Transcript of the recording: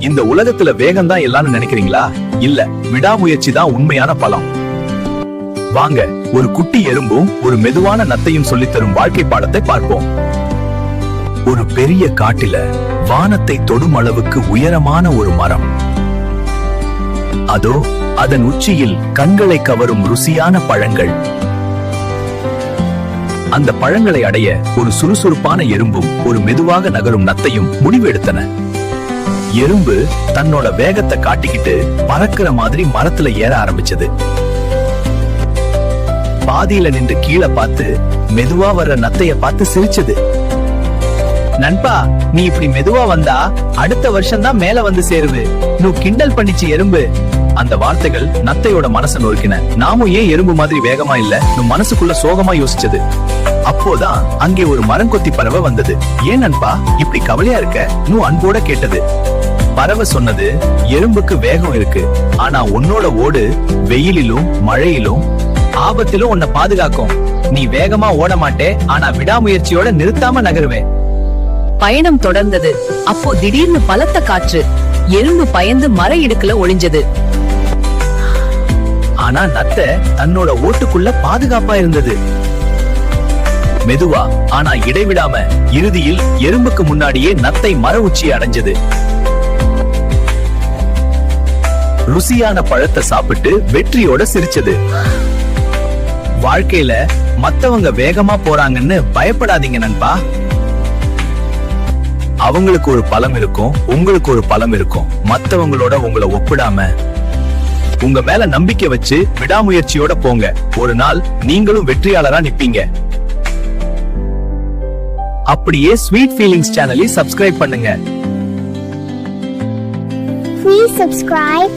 இந்த உலகத்துல வேகம் தான் எல்லாரும் நினைக்கிறீங்களா? இல்ல, விடாமுயற்சி தான் உண்மையான பலம். வாங்க, ஒரு குட்டி எறும்பும் ஒரு மெதுவான நத்தையும் சொல்லித்தரும் வாழ்க்கை பாடத்தை பார்ப்போம். ஒரு பெரிய காட்டில வானத்தை தொடும் அளவுக்கு உயரமான ஒரு மரம். அதோ அதன் உச்சியில் கண்களை கவரும் ருசியான பழங்கள். அந்த பழங்களை அடைய ஒரு சுறுசுறுப்பான எறும்பும் ஒரு மெதுவாக நகரும் நத்தையும் முடிவெடுத்தன. எறும்பு தன்னோட வேகத்தை காட்டிக்கிட்டு பறக்கிற மாதிரி மரத்துல ஏற ஆரம்பிச்சது. பாதியில நின்று கீழே பார்த்து மெதுவா வர்ற நத்தைய பார்த்து சிரிச்சது. நண்பா, நீ இப்படி மெதுவா வந்தா அடுத்த வருஷம் தான் மேல வந்து சேருவு. நீ கிண்டல் பண்ணிச்சு எறும்பு. அந்த வார்த்தைகள் நத்தையோட மனசை நொறுக்கின. நாமும் ஏன் எறும்பு மாதிரி வேகமா இல்ல? மனசுக்குள்ள சோகமா யோசிச்சது. அப்போதான் அங்கே ஒரு மரங்கொத்தி பறவை வந்தது. ஏன் நண்பா இப்படி கவலையா இருக்க? நீ அன்போட கேட்டது. பறவை சொன்னது, எறும்புக்கு வேகம் இருக்கு, ஆனா உன்னோட ஓடு வெயிலிலும் மழையிலும் ஆபத்திலும் உன்னை பாதுகாக்கும். நீ வேகமா ஓட மாட்டே, ஆனா விடாமுயற்சியோட நிறுத்தாம நகருவே. பயணம் தொடர்ந்தது. அப்போ திடீர்னு பலத்த காற்று. எறும்பு பயந்து மர இடுக்குல ஒளிஞ்சது. ஆனா நத்தை தன்னோட ஓட்டுக்குள்ள பாதுகாப்பா இருந்தது. மெதுவா ஆனா இடைவிடாம இறுதியில் எறும்புக்கு முன்னாடியே நத்தை மர உச்சியை அடைஞ்சது. ருசியான பழத்தை சாப்பிட்டு வெற்றியோட சிரிச்சது. வாழ்க்கையில மத்தவங்க வேகமா போறாங்கன்னு பயப்படாதீங்க நண்பா. அவங்களுக்கு ஒரு பலம் இருக்கும், உங்களுக்கு ஒரு பலம் இருக்கும். மத்தவங்களோட உங்களை ஒப்பிடாம உங்க மேல நம்பிக்கை வச்சு விடாமுயற்சியோட போங்க. ஒரு நாள் நீங்களும் வெற்றியாளரா நிப்பீங்க. அப்படியே ஸ்வீட் ஃபீலிங்ஸ் சேனலை சப்ஸ்கிரைப் பண்ணுங்க. Please subscribe